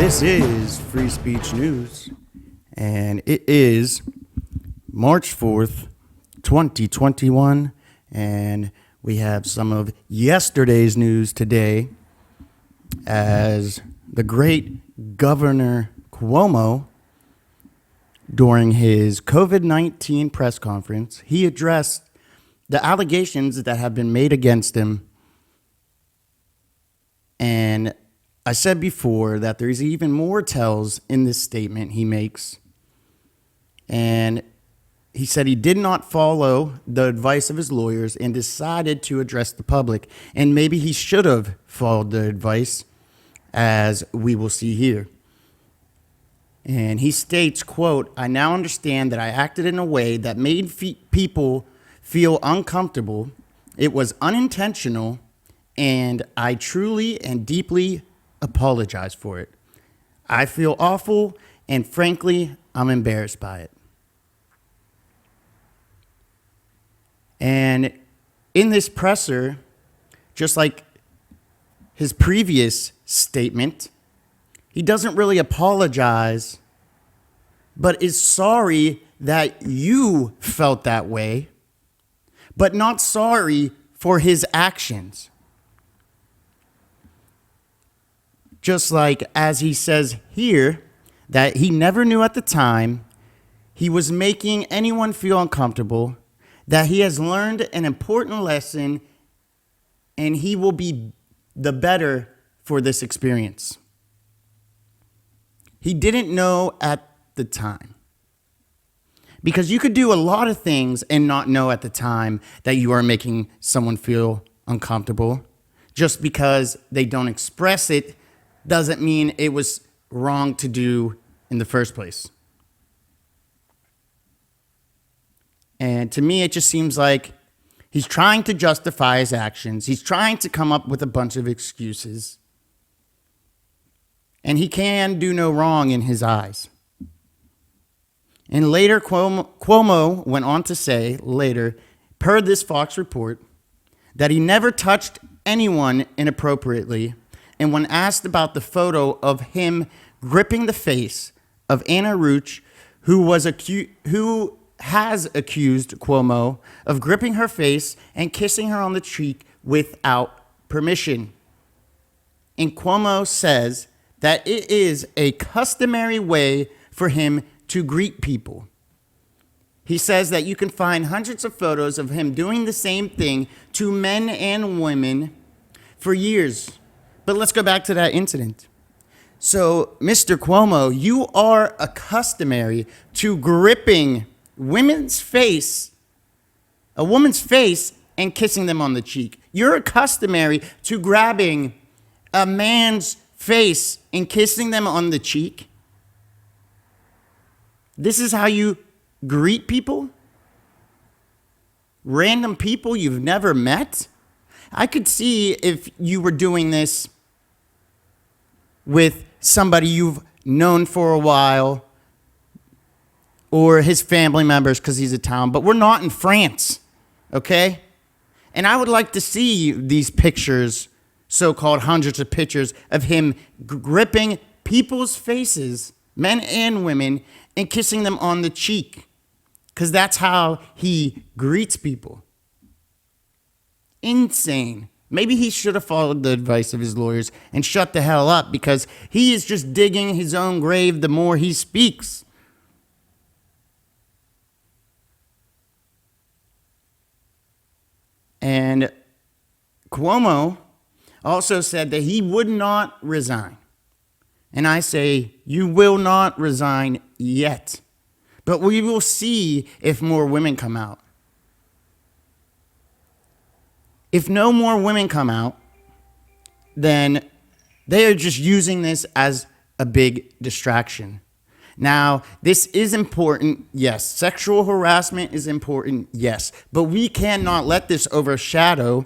This is Free Speech News, and it is March 4th, 2021, and we have some of yesterday's news today as the great Governor Cuomo, during his COVID-19 press conference, he addressed the allegations that have been made against him. And I said before that there's even more tells in this statement he makes. And he said he did not follow the advice of his lawyers and decided to address the public. And maybe he should have followed the advice, as we will see here. And he states, quote, "I now understand that I acted in a way that made people feel uncomfortable. It was unintentional, and I truly and deeply apologize for it. I feel awful, and frankly, I'm embarrassed by it." And in this presser, just like his previous statement, he doesn't really apologize, but is sorry that you felt that way, but not sorry for his actions. Just like as he says here, that he never knew at the time he was making anyone feel uncomfortable, that he has learned an important lesson, and he will be the better for this experience. He didn't know at the time. Because you could do a lot of things and not know at the time that you are making someone feel uncomfortable. Just because they don't express it doesn't mean it was wrong to do in the first place. And to me, it just seems like he's trying to justify his actions. He's trying to come up with a bunch of excuses. And he can do no wrong in his eyes. And later, Cuomo went on to say, per this Fox report, that he never touched anyone inappropriately. And when asked about the photo of him gripping the face of Anna Ruch, who has accused Cuomo of gripping her face and kissing her on the cheek without permission. And Cuomo says that it is a customary way for him to greet people. He says that you can find hundreds of photos of him doing the same thing to men and women for years. But let's go back to that incident. So, Mr. Cuomo, you are accustomed to gripping a woman's face, and kissing them on the cheek. You're accustomed to grabbing a man's face and kissing them on the cheek. This is how you greet people? Random people you've never met? I could see if you were doing this with somebody you've known for a while or his family members because he's Italian, but we're not in France, okay? And I would like to see these pictures, so-called hundreds of pictures of him gripping people's faces, men and women, and kissing them on the cheek, because that's how he greets people. Insane. Maybe he should have followed the advice of his lawyers and shut the hell up, because he is just digging his own grave the more he speaks. And Cuomo also said that he would not resign. And I say, you will not resign yet. But we will see if more women come out. If no more women come out, then they are just using this as a big distraction. Now, this is important, yes. Sexual harassment is important, yes. But we cannot let this overshadow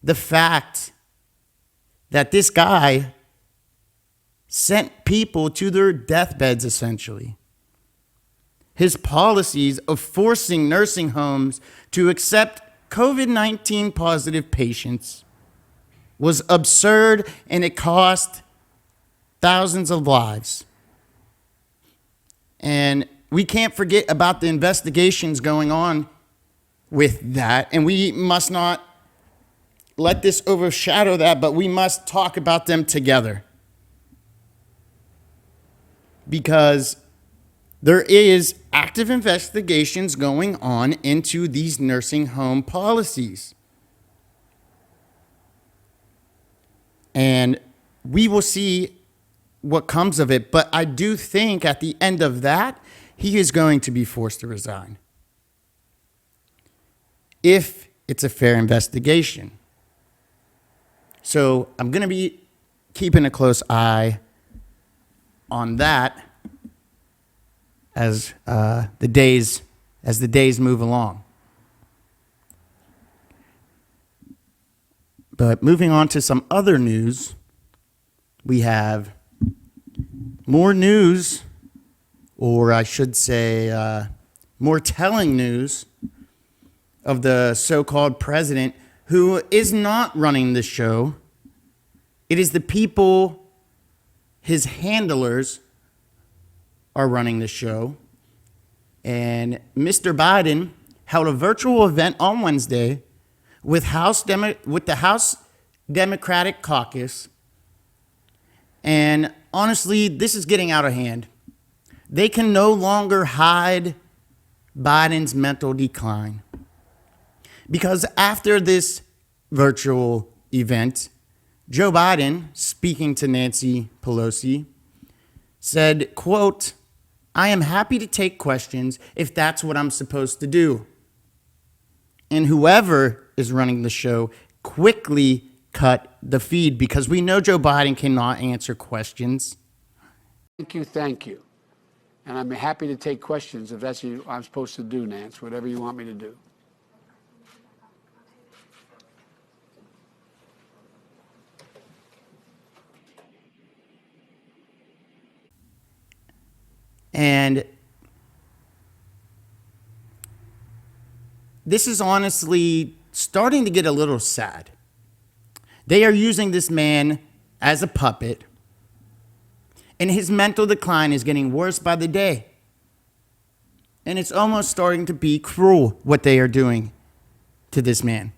the fact that this guy sent people to their deathbeds, essentially. His policies of forcing nursing homes to accept COVID-19 positive patients was absurd, and it cost thousands of lives. And we can't forget about the investigations going on with that. And we must not let this overshadow that, but we must talk about them together. Because there is active investigations going on into these nursing home policies. And we will see what comes of it. But I do think at the end of that, he is going to be forced to resign, if it's a fair investigation. So I'm going to be keeping a close eye on that as the days move along. But moving on to some other news, we have more news, or I should say more telling news of the so-called president who is not running the show. It is the people, his handlers, are running the show. And Mr. Biden held a virtual event on Wednesday with the House Democratic Caucus. And honestly, this is getting out of hand. They can no longer hide Biden's mental decline. Because after this virtual event, Joe Biden, speaking to Nancy Pelosi, said, quote, "I am happy to take questions if that's what I'm supposed to do." And whoever is running the show quickly cut the feed, because we know Joe Biden cannot answer questions. Thank you. And I'm happy to take questions if that's what I'm supposed to do, Nance, whatever you want me to do. And this is honestly starting to get a little sad. They are using this man as a puppet, and his mental decline is getting worse by the day. And it's almost starting to be cruel what they are doing to this man.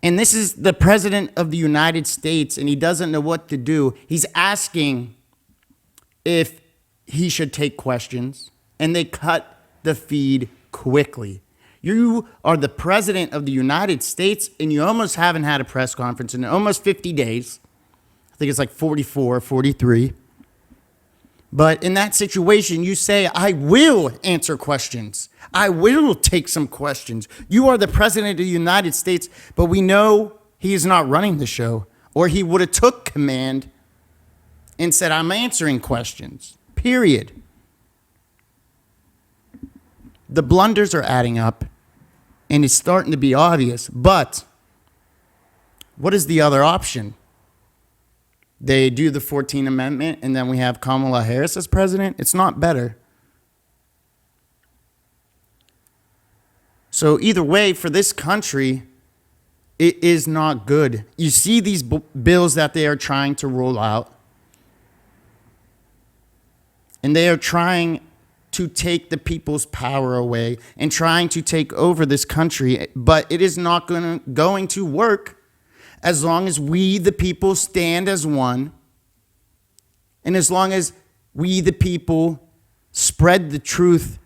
And this is the president of the United States, and he doesn't know what to do. He's asking if he should take questions, and they cut the feed quickly. You are the president of the United States, and you almost haven't had a press conference in almost 50 days. I think it's like 44, 43. But in that situation, you say, I will answer questions. I will take some questions. You are the president of the United States, but we know he is not running the show, or he would have took command and said, I'm answering questions, period. The blunders are adding up, and it's starting to be obvious. But what is the other option? They do the 14th Amendment, and then we have Kamala Harris as president. It's not better. So either way, for this country, it is not good. You see these bills that they are trying to roll out, and they are trying to take the people's power away and trying to take over this country. But it is not going to work as long as we, the people, stand as one. And as long as we, the people, spread the truth,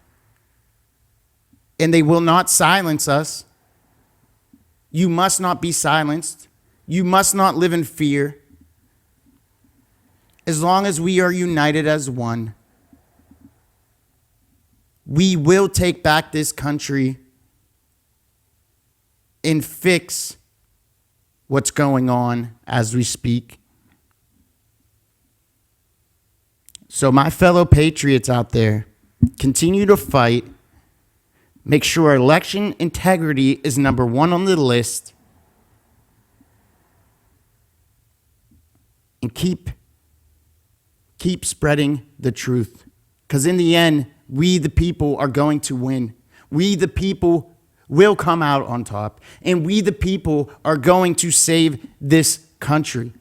and they will not silence us. You must not be silenced. You must not live in fear. As long as we are united as one, we will take back this country and fix what's going on as we speak. So my fellow patriots out there, continue to fight. Make sure election integrity is number one on the list. And keep spreading the truth. Because in the end, we the people are going to win. We the people will come out on top. And we the people are going to save this country.